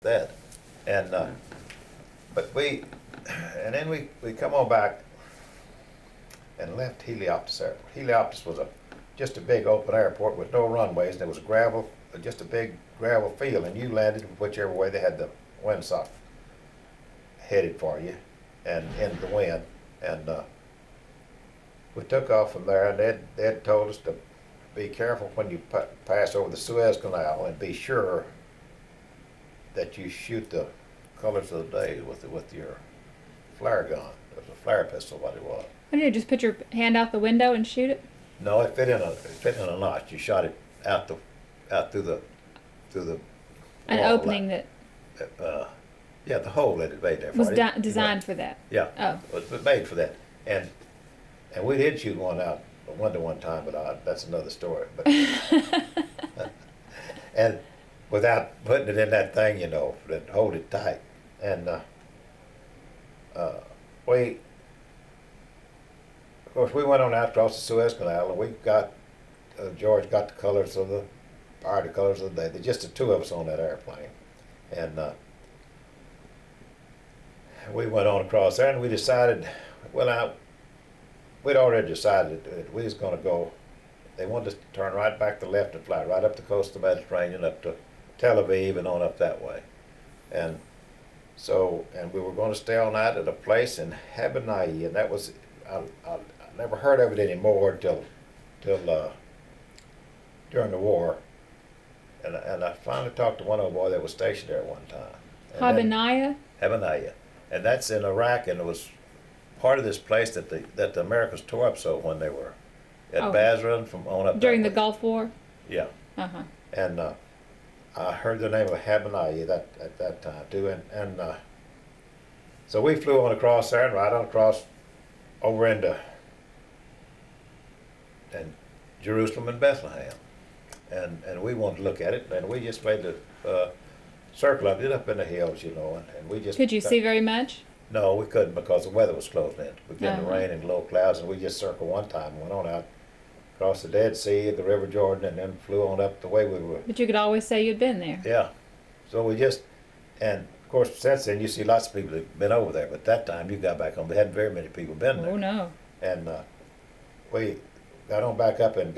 that. And but and then we come on back and left Heliopolis Airport. Heliopolis was just a big open airport with no runways, and there was gravel, just a big gravel field, and you landed whichever way they had the windsock headed for you, and into the wind. And we took off from there, and they'd told us to be careful when you pass over the Suez Canal, and be sure that you shoot the colors of the day with your flare gun. It was a flare pistol, what it was. What did you do, just put your hand out the window and shoot it? No, it fit in a notch. You shot it out through the An wall, opening that yeah, the hole that it made there. was designed for that. Yeah, Oh. it was made for that. And we did shoot one out the window one time, but that's another story. But and without putting it in that thing, that hold it tight. And of course, we went on out across the Suez Canal, and we got George got the colors of the colors of the day. Just the two of us on that airplane, and we went on across there, and we decided, we'd already decided that we was going to go. They wanted us to turn right back to left and fly right up the coast of the Mediterranean, up to Tel Aviv, and on up that way. And we were going to stay all night at a place in Habanai, and that was, I never heard of it anymore until during the war. And I finally talked to one old boy that was stationed there one time. Habanai, and that's in Iraq, and it was part of this place that the Americans tore up so when they were at Basra and from on up during the Gulf War. Yeah. Uh-huh. And I heard the name of Habanai at that time too, and so we flew on across there and right on across over into Jerusalem and Bethlehem, and we wanted to look at it, and we just made the circle of it up in the hills, and we just. Could you see very much? No, we couldn't because the weather was closing in. It began to Uh-huh. rain and low clouds, and we just circled one time and went on out across the Dead Sea, the River Jordan, and then flew on up the way we were. But you could always say you'd been there. Yeah. So we just, and of course since then you see lots of people that have been over there, but that time you got back home, there hadn't very many people been there. Oh no. And we got on back up and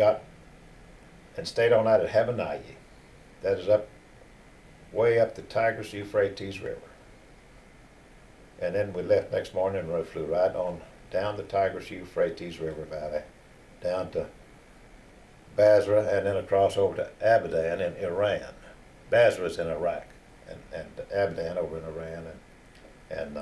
stayed all night at Habanai. That is way up the Tigris-Euphrates River. And then we left next morning and we flew right on down the Tigris-Euphrates River valley, down to Basra, and then across over to Abadan in Iran. Basra's in Iraq, and Abadan over in Iran, and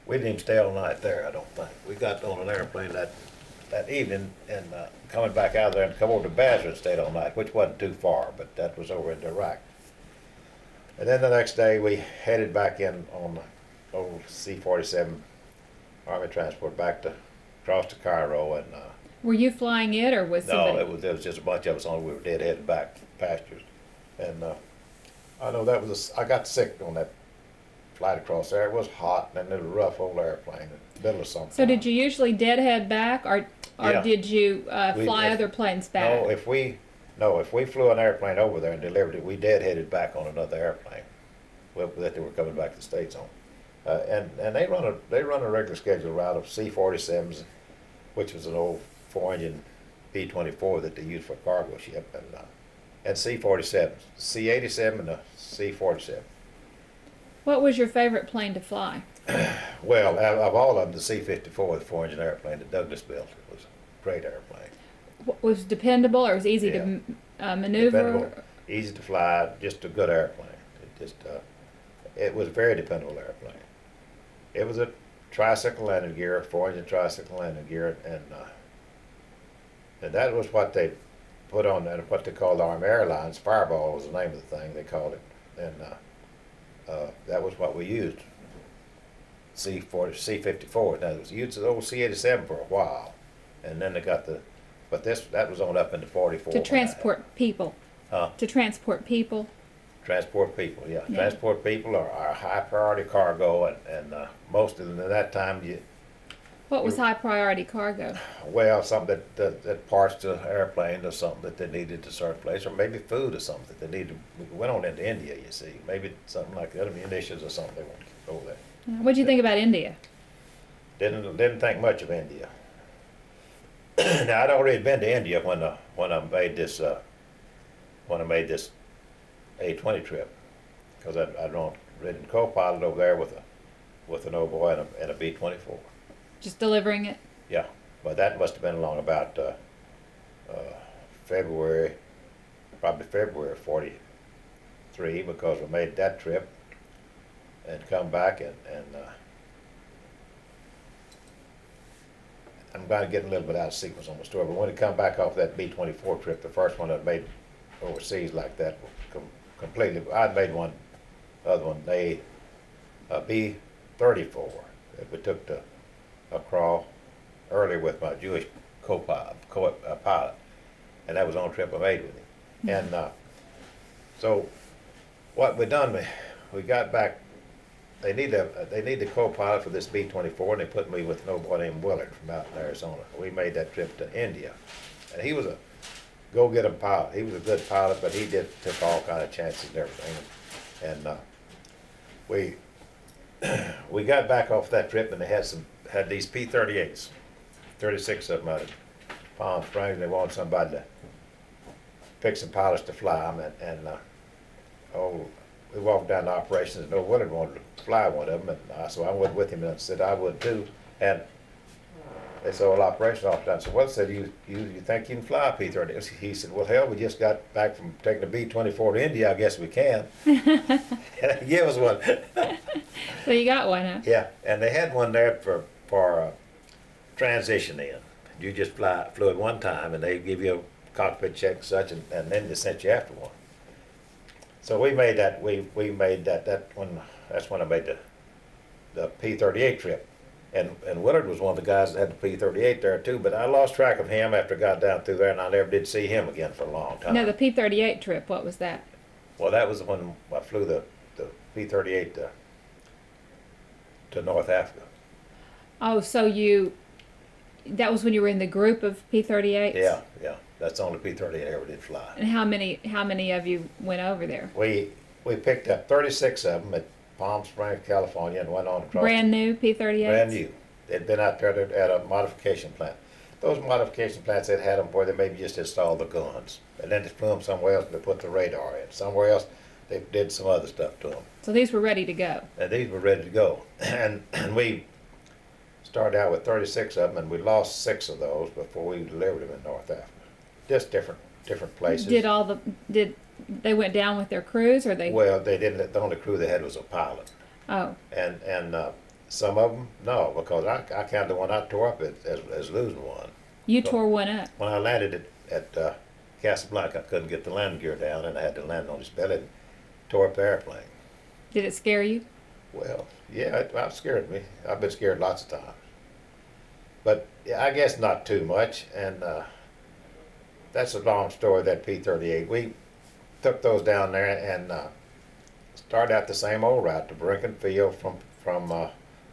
we didn't even stay all night there, I don't think. We got on an airplane that evening, and coming back out of there and come over to Basra and stayed all night, which wasn't too far, but that was over into Iraq. And then the next day we headed back in on the old C-47 Army transport back across to Cairo, and Were you flying it, or was somebody? no, there was just a bunch of us on. We were dead headed back pastures, and I know that was I got sick on that flight across there. It was hot, and it was a rough old airplane in the middle of something. So did you usually deadhead back, or Yeah. did you fly other planes back? No, if we flew an airplane over there and delivered it, we dead-headed back on another airplane that they were coming back to the States on. And they run a regular schedule route of C-47s, which was an old 4-engine B-24 that they used for cargo ship, and C-47s, C-87 and the C-47. What was your favorite plane to fly? Well, of all of them, the C-54, the 4-engine airplane that Douglas built, it was a great airplane. Was dependable, or was easy Yeah. to maneuver? Dependable, easy to fly, just a good airplane. It was a very dependable airplane. It was a tricycle landing gear, 4-engine tricycle landing gear, and that was what they put on, and what they called Army Airlines. Fireball was the name of the thing they called it, and that was what we used. C-54. Now it was used the old C-87 for a while, and then they got that was on up into 44. To transport people. To transport people. Transport people, yeah. Yeah. Transport people are high priority cargo, and most of them at that time What was high priority cargo? Well, something that parts to airplane or something that they needed to certain place, or maybe food or something that they needed. We went on into India, you see, maybe something like that, munitions or something they wanted to go there. What'd you think about India? Didn't think much of India. Now I'd already been to India when I made this A-20 trip, because I'd ridden co-pilot over there with an old boy and a B-24. Just delivering it? Yeah, but that must have been along about February, probably February of '43, because we made that trip and come back and I'm going to get a little bit out of sequence on the story, but when we come back off that B-24 trip, the first one I made overseas like that, completely, I'd made one, other one, a B-34 that we took to Accra earlier with my Jewish pilot, and that was on a trip I made with him. And so what we done, we got back. They need the co-pilot for this B-24, and they put me with an old boy named Willard from out in Arizona. We made that trip to India, and he was a go-get-em pilot. He was a good pilot, but he took all kind of chances and everything. And we got back off that trip, and they had these P-38s, 36 of them out of Palm Springs, and they wanted somebody to pick some pilots to fly them. We walked down to operations, and old Willard wanted to fly one of them, and so I went with him and said I would too. And they said, well, operations officer, I said, well, said, you think you can fly a P-38? He said, well, hell, we just got back from taking a B-24 to India, I guess we can. And he gave us one. So you got one, huh? Yeah, and they had one there for transition in. You just flew it one time, and they give you a cockpit check and such, and then they sent you after one. So we made that. We made that one. That's when I made the P-38 trip, and Willard was one of the guys that had the P-38 there too. But I lost track of him after I got down through there, and I never did see him again for a long time. No, the P-38 trip. What was that? Well, that was when I flew the P-38 to North Africa. Oh, so that was when you were in the group of P-38s? Yeah. That's the only P-38 I ever did fly. And how many of you went over there? We picked up 36 of them at Palm Springs, California, and went on across. Brand new P-38s? Brand new. They'd been out there at a modification plant. Those modification plants, they'd had them where they maybe just installed the guns, and then they flew them somewhere else and they put the radar in. Somewhere else, they did some other stuff to them. So these were ready to go? And these were ready to go. And we started out with 36 of them, and we lost 6 of those before we delivered them in North Africa. Just different places. Did they went down with their crews, or they? Well, they didn't. The only crew they had was a pilot. Oh. And some of them, no, because I counted the one I tore up as losing one. You tore one up? When I landed at Casablanca, I couldn't get the landing gear down, and I had to land on his belly and tore up the airplane. Did it scare you? Well, yeah, it scared me. I've been scared lots of times. But yeah, I guess not too much, and that's a long story, that P-38. We took those down there and started out the same old route to Brinken Field from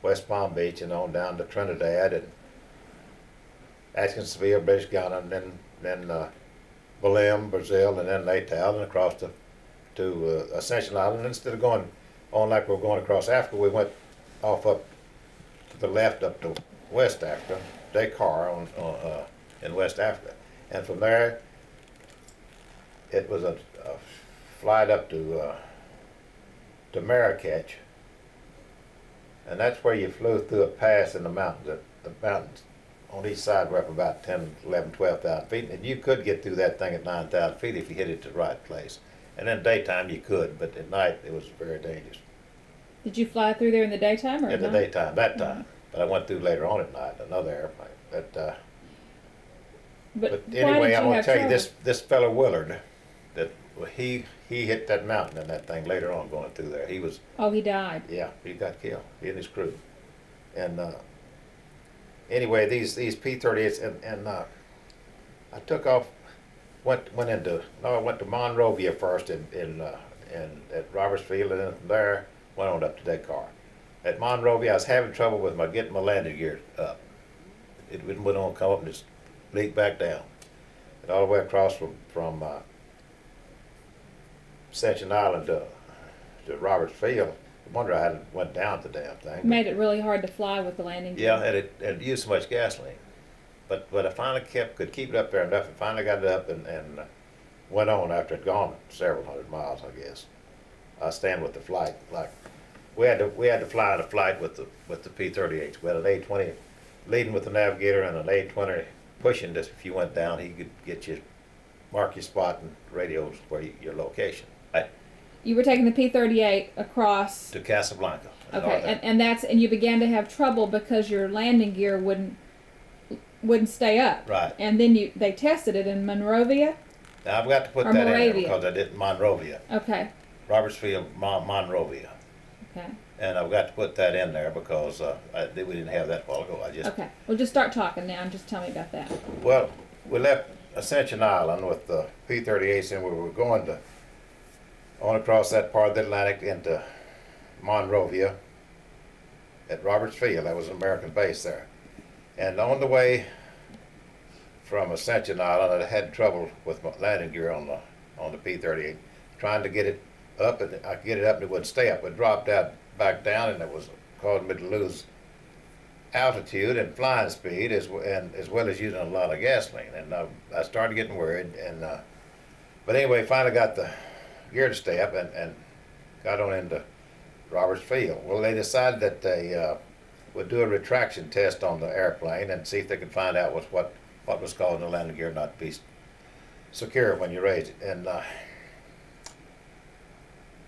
West Palm Beach and on down to Trinidad and Atkinsonville, British Guiana, and then Belém, Brazil, and then Natal, and across to Ascension Island. And instead of going on like we were going across Africa, we went off up to the left up to West Africa, Dakar in West Africa. And from there, it was a flight up to Marrakech, and that's where you flew through a pass in the mountains. The mountains on each side were up about 10, 11, 12,000 feet, and you could get through that thing at 9,000 feet if you hit it to the right place. And in daytime you could, but at night it was very dangerous. Did you fly through there in the daytime or in the night? daytime, that time. But I went through later on at night, another airplane. But anyway, I want to tell you, this fellow Willard, that he hit that mountain in that thing later on going through there. He was. Oh, he died. Yeah, he got killed. He and his crew. And anyway, these P-38s, and I took off, went to Monrovia first at Roberts Field, and then from there went on up to Dakar. At Monrovia, I was having trouble with getting my landing gear up. it wouldn't want to come up and just leak back down. And all the way across from Ascension Island to Roberts Field. I wonder how it went down the damn thing. Made it really hard to fly with the landing gear. Yeah, and it used so much gasoline. But I finally could keep it up there enough, and finally got it up and went on after it'd gone several hundred miles, I guess. I stand with the flight. Like we had to fly in a flight with the P-38s. We had an A-20 leading with the navigator and an A-20 pushing this. If you went down, he could get you, mark your spot and radios where your location. You were taking the P-38 across To Casablanca. Okay, and you began to have trouble because your landing gear wouldn't stay up. Right. And then they tested it in Monrovia. Now I've got to put Or that in there Moravia. because I did Monrovia. Okay. Robertsfield, Monrovia. Okay. And I've got to put that in there because we didn't have that a while ago. Okay. Well, just start talking now and just tell me about that. Well, we left Ascension Island with the P-38s and we were going on across that part of the Atlantic into Monrovia at Roberts Field. That was an American base there. And on the way from Ascension Island, I had trouble with my landing gear on the P-38, trying to get it up, and I could get it up and it wouldn't stay up. It dropped out back down, and it was causing me to lose altitude and flying speed, as well as using a lot of gasoline. And I started getting worried. But anyway, finally got the gear to stay up and got on into Roberts Field. Well, they decided that they would do a retraction test on the airplane and see if they could find out what was causing the landing gear not to be secure when you raised it. And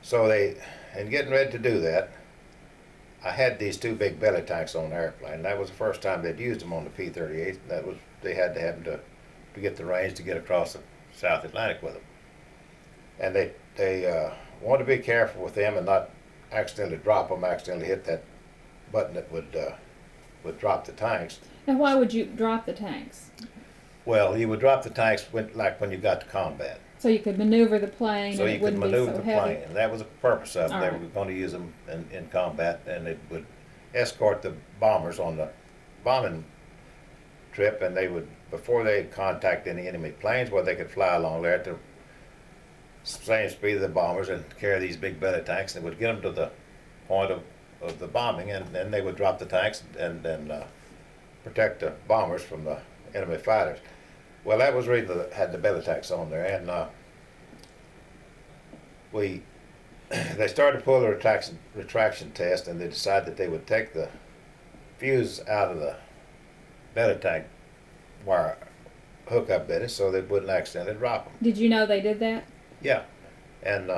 so in getting ready to do that, I had these two big belly tanks on the airplane. That was the first time they'd used them on the P-38. They had to have them to get the range to get across the South Atlantic with them. And they wanted to be careful with them and not accidentally drop them, accidentally hit that button that would drop the tanks. Now, why would you drop the tanks? Well, you would drop the tanks when you got to combat. So you could maneuver the plane So and you it could wouldn't maneuver be so the heavy. plane, and that was the purpose of it. All They right. were going to use them in combat, and it would escort the bombers on the bombing trip, and they would, before they contact any enemy planes, where they could fly along there at the same speed of the bombers and carry these big belly tanks, and it would get them to the point of the bombing, and then they would drop the tanks and protect the bombers from the enemy fighters. Well, that was the reason that had the belly tanks on there, and they started to pull the retraction test, and they decided that they would take the fuse out of the belly tank wire hookup in it, so they wouldn't accidentally drop them. Did you know they did that? Yeah, and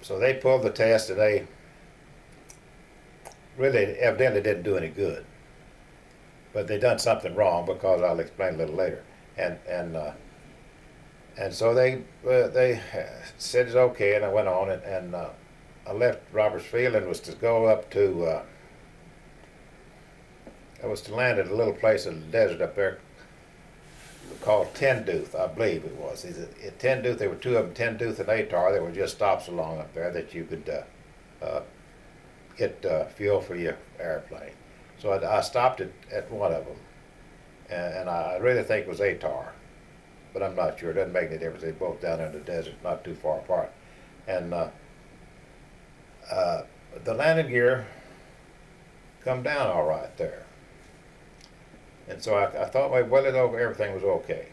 so they pulled the test, and they really evidently didn't do any good. But they done something wrong, because I'll explain a little later. And so they said it's okay, and I went on, and I left Roberts Field and was to go up to I was to land at a little place in the desert up there called Tendooth, I believe it was. At Tendooth, there were two of them, Tendooth and Atar. There were just stops along up there that you could get fuel for your airplane. So I stopped at one of them, and I really think it was Atar, but I'm not sure. It doesn't make any difference. They're both down in the desert, not too far apart. And the landing gear come down all right there. And so I thought, well, everything was okay.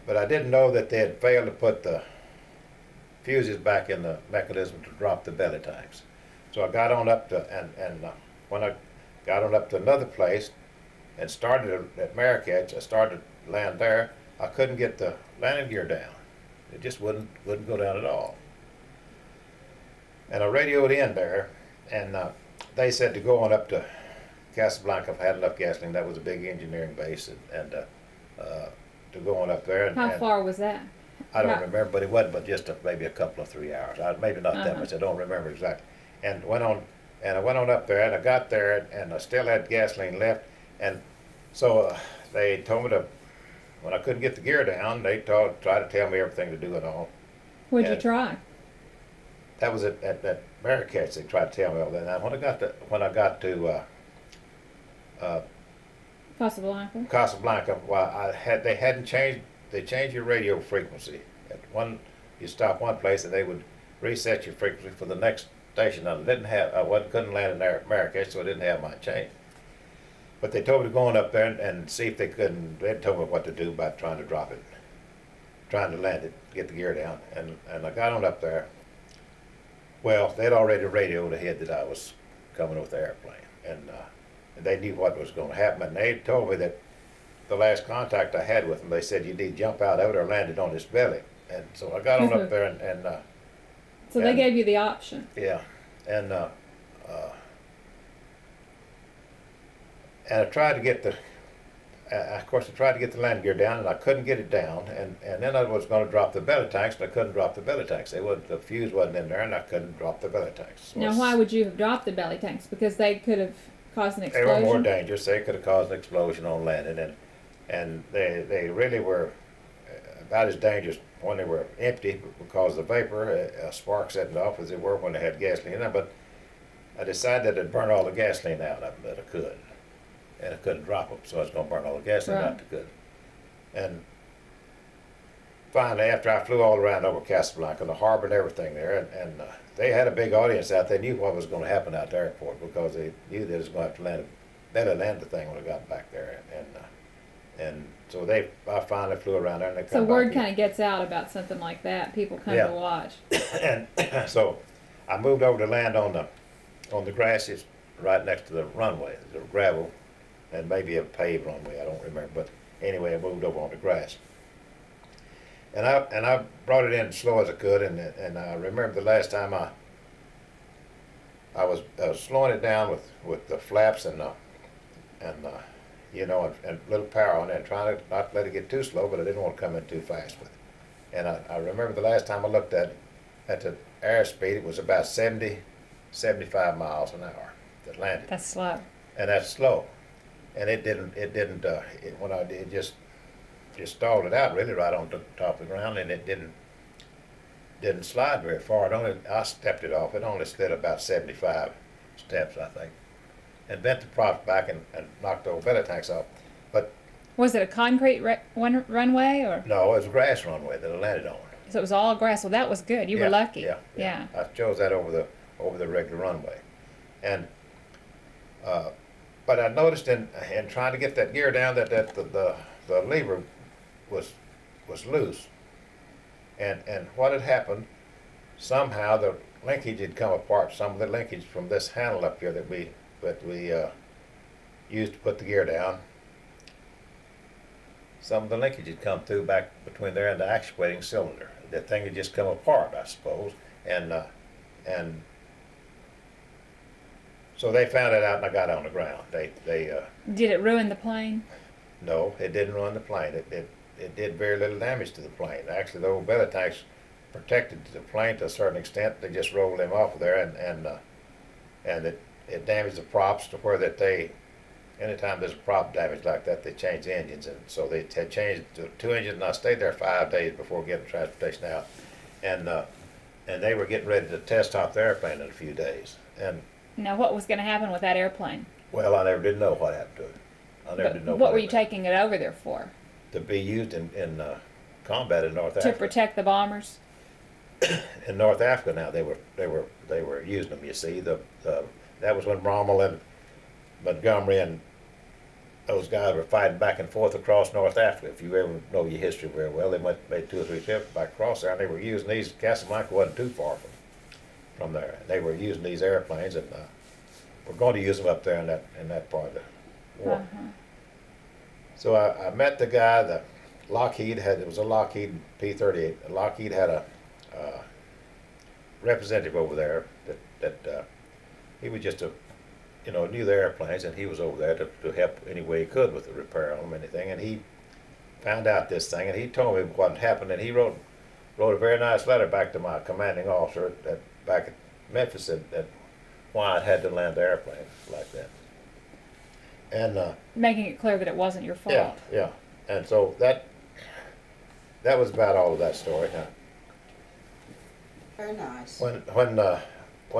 But I didn't know that they had failed to put the fuses back in the mechanism to drop the belly tanks. So I got on up to, when I got on up to another place and started at Marrakech, I started to land there. I couldn't get the landing gear down. It just wouldn't go down at all. And I radioed in there, and they said to go on up to Casablanca if I had enough gasoline. That was a big engineering base, and to go on up there. How far was that? I don't remember, but it wasn't but just maybe a couple of 3 hours. Maybe not that much. I don't remember exactly. And I went on up there, and I got there, and I still had gasoline left. And so they told me when I couldn't get the gear down, they tried to tell me everything to do and all. What'd you try? that was at that Marrakesh. They tried to tell me all that. Now, when I got to uh, Casablanca. Casablanca, well, they hadn't changed. They changed your radio frequency. At one, you stop one place and they would reset your frequency for the next station. I didn't have, couldn't land in Marrakesh, so I didn't have mine changed. But they told me to go on up there and see if they couldn't. They told me what to do about trying to drop it, trying to land it, get the gear down, and I got on up there. Well, they'd already radioed ahead that I was coming with the airplane, and they knew what was going to happen. And they told me that the last contact I had with them, they said you need to jump out of it or land it on his belly. And so I got on up there so they gave you the option. Yeah, and I tried to get the. Of course, I tried to get the landing gear down, and I couldn't get it down. And then I was going to drop the belly tanks, but I couldn't drop the belly tanks. The fuse wasn't in there, and I couldn't drop the belly tanks. So now, why would you have dropped the belly tanks? Because they could have caused an they explosion. were more dangerous. They could have caused an explosion on landing, and they really were about as dangerous when they were empty because the vapor, sparks setting off as they were when they had gasoline in them. But I decided I'd burn all the gasoline out of them that I could. And I couldn't drop them, so I was going to burn all the gasoline out that good. And finally, after I flew all around over Casablanca, the harbor and everything there, and they had a big audience out there. They knew what was going to happen out at the airport because they knew they was going to have to belly land the thing when I got back there. And so I finally flew around there, and they come So back word here. kind of gets out about something like that. People come to watch. And so I moved over to land on the grasses right next to the runway, the gravel. And maybe a paved runway, I don't remember. But anyway, I moved over on the grass. And I brought it in as slow as I could, and I remember the last time I was slowing it down with the flaps and little power on it, and trying to not let it get too slow, but I didn't want to come in too fast with it. And I remember the last time I looked at the airspeed, it was about 70, 75 miles an hour that landed. That's slow. And that's slow. And it just stalled it out really right on the top of the ground, and it didn't slide very far. I stepped it off. It only slid about 75 steps, I think, and bent the props back and knocked the old belly tanks off. But was it a concrete runway or? No, it was a grass runway that I landed on. So it was all grass. Well, that was good. You were lucky. Yeah. I chose that over the regular runway, and. But I noticed in trying to get that gear down that the lever was loose, and what had happened, somehow the linkage had come apart. Some of the linkage from this handle up here that we used to put the gear down. Some of the linkage had come through back between there and the actuating cylinder. That thing had just come apart, I suppose, and so they found it out, and I got on the ground. Did it ruin the plane? No, it didn't ruin the plane. It did very little damage to the plane. Actually, the old belly tanks protected the plane to a certain extent. They just rolled them off of there, and it damaged the props to where that anytime there's a prop damage like that, they change the engines, and so they had changed to 2 engines. And I stayed there 5 days before getting transportation out, and they were getting ready to test out the airplane in a few days, and. Now, what was going to happen with that airplane? Well, I never did know what happened to it. I never did know. What were you taking it over there for? To be used in combat in North Africa. To protect the bombers. In North Africa, now they were using them. You see, that was when Rommel and Montgomery and those guys were fighting back and forth across North Africa. If you ever know your history very well, they made 2 or 3 trips back across there, and they were using these. Casablanca wasn't too far from there. They were using these airplanes, and we're going to use them up there in that part of the war. Uh-huh. So I met the guy. It was a Lockheed P-38. Lockheed had a representative over there that he was just knew the airplanes, and he was over there to help any way he could with the repair on them, anything. And he found out this thing, and he told me what had happened, and he wrote a very nice letter back to my commanding officer back at Memphis that why I had to land the airplane like that. And making it clear that it wasn't your fault. Yeah. And so that was about all of that story. Very nice. When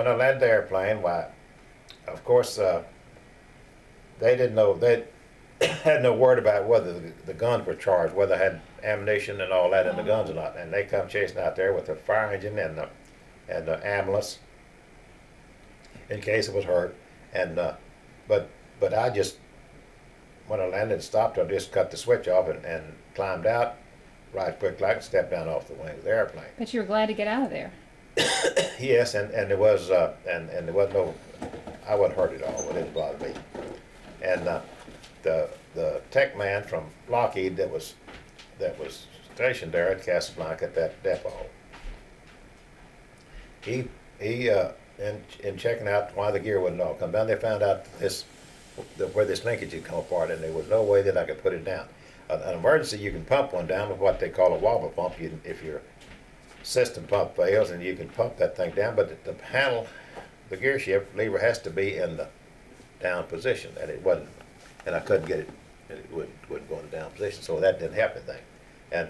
I landed the airplane, why, of course, they didn't know, they had no word about whether the guns were charged, whether they had ammunition and all that in the guns or not. And they come chasing out there with the fire engine and the ambulance in case it was hurt. And but I just, when I landed and stopped, I just cut the switch off and climbed out right quick like and stepped down off the wing of the airplane. But you were glad to get out of there. Yes, and there was and there was no, I wasn't hurt at all. It didn't bother me. And the tech man from Lockheed that was stationed there at Casablanca at that depot, he in checking out why the gear wouldn't all come down, they found out where this linkage had come apart, and there was no way that I could put it down. An emergency, you can pump one down with what they call a wobble pump. If your system pump fails, and you can pump that thing down, but the panel, the gear shift lever has to be in the down position, and it wasn't, and I couldn't get it, it wouldn't go in the down position, so that didn't help anything. And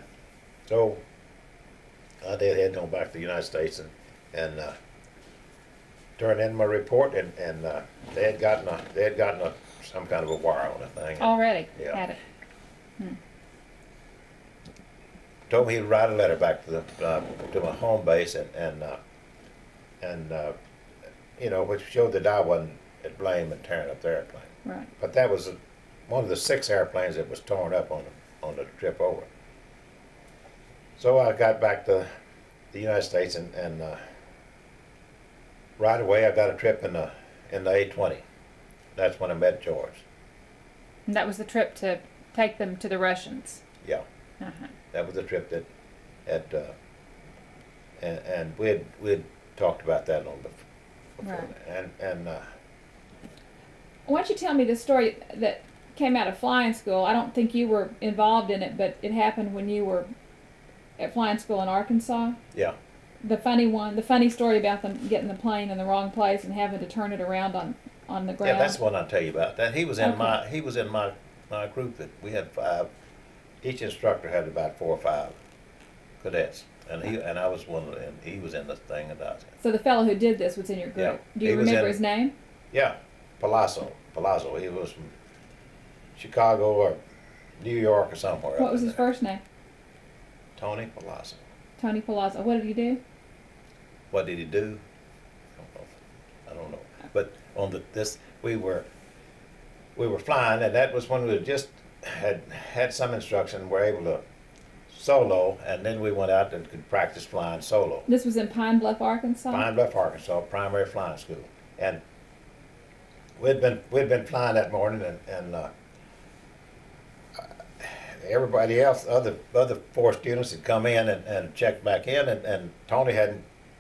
so I did head on back to the United States and turned in my report, and they had gotten some kind of a wire on the thing. Already Yeah. had it. Told me he'd write a letter back to my home base and you know, which showed that I wasn't at blame in tearing up the airplane. Right. But that was one of the 6 airplanes that was torn up on the trip over. So I got back to the United States and right away I got a trip in the A-20. That's when I met George. And that was the trip to take them to the Russians. Yeah. Uh-huh. That was the trip and we'd talked about that a little bit before. Right. And Why don't you tell me the story that came out of flying school? I don't think you were involved in it, but it happened when you were at flying school in Arkansas. yeah. The funny story about them getting the plane in the wrong place and having to turn it around on the ground. Yeah, that's what I'll tell you about. That he was in Okay. my group that we had 5. Each instructor had about 4 or 5 cadets, and I was one of them. He was in the thing and I was in. So the fellow who did this was in your group. Yeah. Do you He was remember in- his name? Yeah, Palazzo. He was from Chicago or New York or somewhere. What up was in his there. first name? Tony Palazzo. Tony Palazzo. What did he do? What did he do? I don't know. But on we were flying, and that was when we just had some instruction. Were able to solo, and then we went out and could practice flying solo. This was in Pine Bluff, Arkansas. Pine Bluff, Arkansas, primary flying school, and we'd been flying that morning, and everybody else, other 4 students had come in and checked back in, and Tony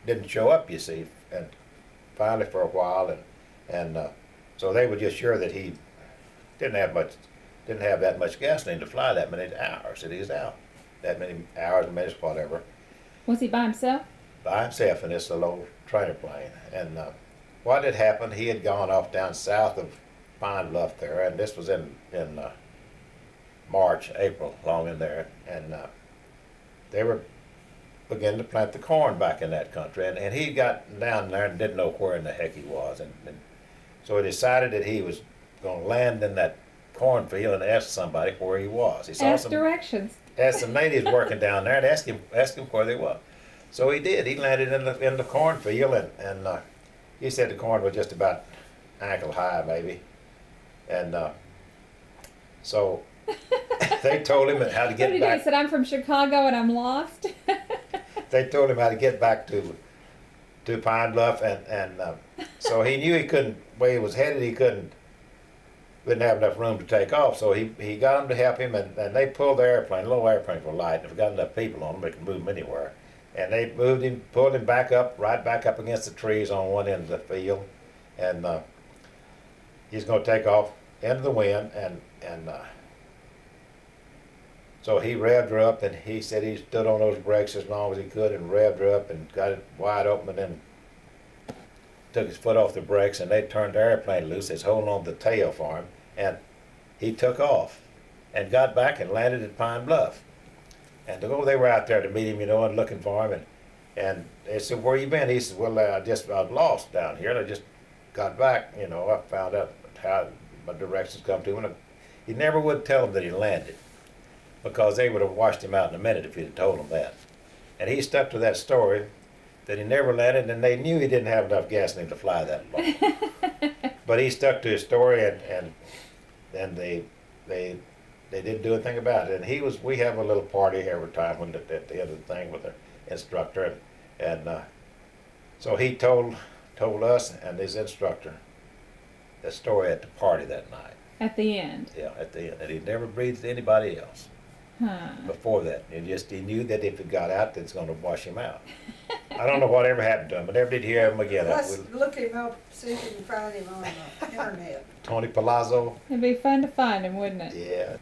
didn't show up, you see, and finally for a while, and so they were just sure that he didn't have that much gasoline to fly that many hours that he was out, that many hours, minutes, whatever, Was he by himself? by himself in this little trainer plane. And what had happened, he had gone off down south of Pine Bluff there, and this was in March, April, along in there, and they were beginning to plant the corn back in that country, and he got down there and didn't know where in the heck he was, and so he decided that he was going to land in that cornfield and ask somebody where he was. He saw Ask directions. asked some natives working down there and asked him where they were. So he did. He landed in the cornfield, and he said the corn was just about ankle high, maybe, and so they told him how to What get did he do? back. He said, "I'm from Chicago and I'm lost." They told him how to get back to Pine Bluff, and so he knew he couldn't. Where he was headed, he wouldn't have enough room to take off. So he got them to help him, and they pulled the airplane. Little airplanes were light, and if got enough people on them, they could move them anywhere. And they pulled him back up, right back up against the trees on one end of the field, and he's going to take off into the wind, and so he revved her up, and he said he stood on those brakes as long as he could and revved her up and got it wide open, and then took his foot off the brakes, and they turned the airplane loose. They was holding on to the tail for him, and he took off and got back and landed at Pine Bluff. And they were out there to meet him, and looking for him, and they said, "Where you been?" He said, "Well, I was lost down here, and I just got back. You know, I found out how my directions come to him." And he never would tell them that he landed, because they would have washed him out in a minute if he'd have told them that. And he stuck to that story that he never landed, and they knew he didn't have enough gas in him to fly that long. But he stuck to his story, and they didn't do anything about it. And we have a little party every time when at the end of the thing with the instructor, and so he told us and his instructor the story at the party that night. At the end. Yeah, at the end, and he never breathed to anybody else Huh. before that. He knew that if it got out, it's going to wash him out. I don't know what ever happened to him. I never did hear him again. Let's look him up, see if we can find him on the internet. Tony Palazzo. It'd be fun to find him, wouldn't it? Yeah.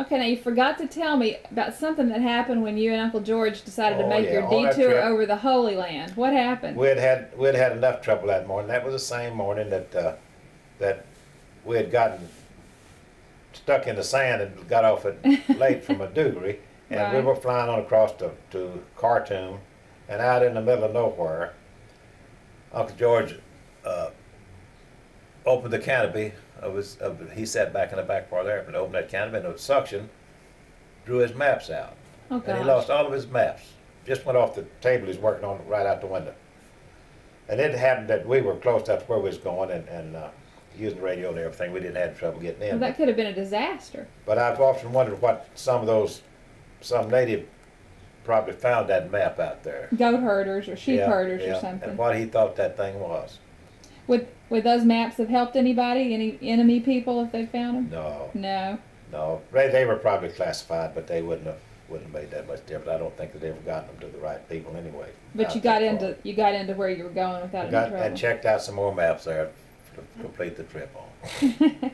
Okay, now you forgot to tell me about something that happened when you and Uncle George decided to Oh, make yeah, your on that detour trip. over the Holy Land. What happened? We'd had enough trouble that morning. That was the same morning that we had gotten stuck in the sand and got off at late from Maiduguri, and we Right. were flying on across to Khartoum, and out in the middle of nowhere, Uncle George opened the canopy he sat back in the back part of the airplane, opened that canopy, and the suction drew his maps out. Oh, And he gosh. lost all of his maps. Just went off the table he was working on right out the window. And it happened that we were close up to where we was going, and using the radio and everything, we didn't have trouble getting Well, in. that could have been a disaster. But I've often wondered what some native probably found that map out there. Goat herders or sheep Yeah, herders yeah, or something. and what he thought that thing was. Would those maps have helped anybody? Any enemy people if they found them? No, No. no. They were probably classified, but they wouldn't have made that much difference. I don't think that they ever gotten them to the right people anyway. But out you got that far. into where you were going without any Got trouble. and checked out some more maps there to complete the trip on.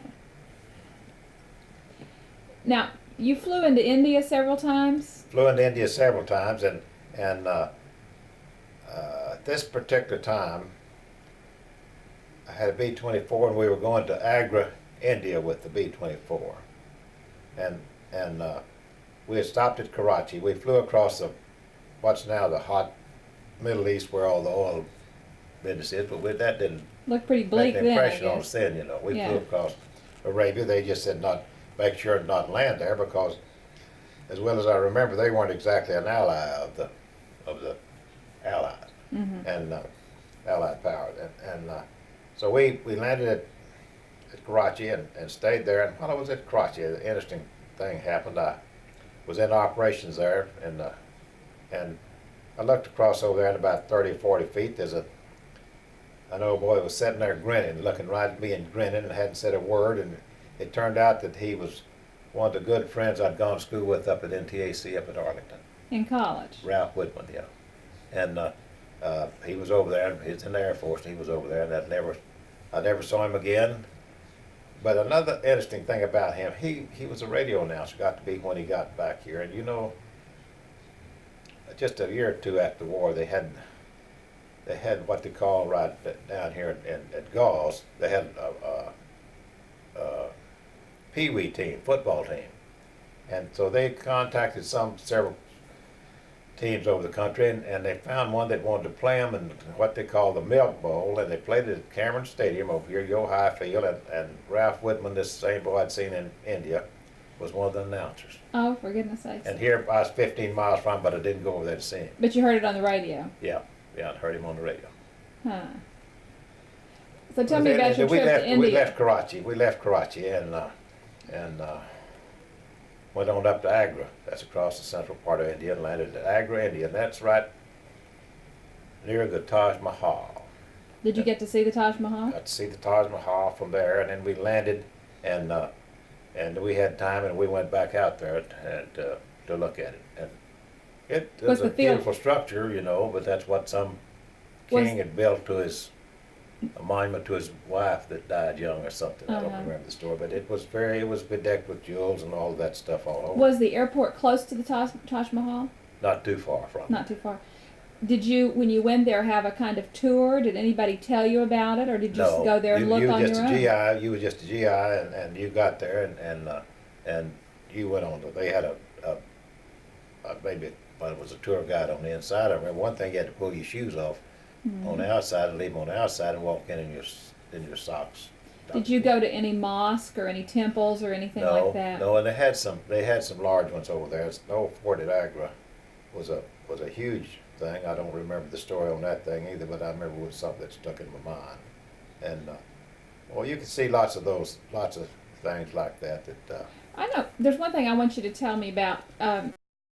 Now, you flew into India several times. Flew into India several times, and at this particular time, I had a B-24, and we were going to Agra, India, with the B-24, and we had stopped at Karachi. We flew across what's now the hot Middle East, where all the oil business is, but that didn't Looked pretty bleak make an then, I impression on us guess. then. You know, we Yeah. flew across Arabia. They just said make sure not land there, because, as well as I remember, they weren't exactly an ally of the Allies Mm-hmm. and Allied powers, and so we landed at Karachi and stayed there. And while I was at Karachi, an interesting thing happened. I was in operations there, and I looked across over there, and about 30 or 40 feet, there's an old boy was sitting there grinning, looking right at me and grinning, and hadn't said a word. And it turned out that he was one of the good friends I'd gone to school with up at NTAC up at Arlington. In college. Ralph Whitman, yeah. And he was over there. He's in the Air Force, and he was over there, and I never saw him again. But another interesting thing about him, he was a radio announcer, got to be when he got back here. And you know, just a year or two after the war, they had what they call right down here at Gauls, they had a Pee-wee team, football team. And so they contacted several teams over the country, and they found one that wanted to play them in what they call the Milk Bowl, and they played it at Cameron Stadium over here, Yo High Field, and Ralph Whitman, this same boy I'd seen in India, was one of the announcers. Oh, for goodness sakes. And here I was 15 miles from him, but I didn't go over there to see him. But you heard it on the radio. Yeah, I heard him on the radio. Huh. So tell me about your we trip left, to India. We left Karachi and went on up to Agra. That's across the central part of India, and landed at Agra, India, and that's right near the Taj Mahal. Did you get to see the Taj Mahal? Got to see the Taj Mahal from there, and then we landed, and we had time, and we went back out there to look at it. And it was a beautiful structure, you know, but that's what some king had built to a monument to his wife that died young or something. I don't remember the story, but it was bedecked with jewels and all of that stuff all over. Was the airport close to the Taj Mahal? Not too far from it. Not too far. Did you, when you went there, have a kind of tour? Did anybody tell you about it, or did you just go there and look on your own? You were just a GI, and you got there, and you went on. They had maybe but it was a tour guide on the inside. I remember one thing, you had to pull your shoes off on the outside and leave them on the outside and walk in your socks. Did you go to any mosque or any temples or anything No, like that? no, and they had some large ones over there. No, Fort Agra was a huge thing. I don't remember the story on that thing either, but I remember it was something that stuck in my mind. And well, you can see lots of things like that. I know. There's one thing I want you to tell me about.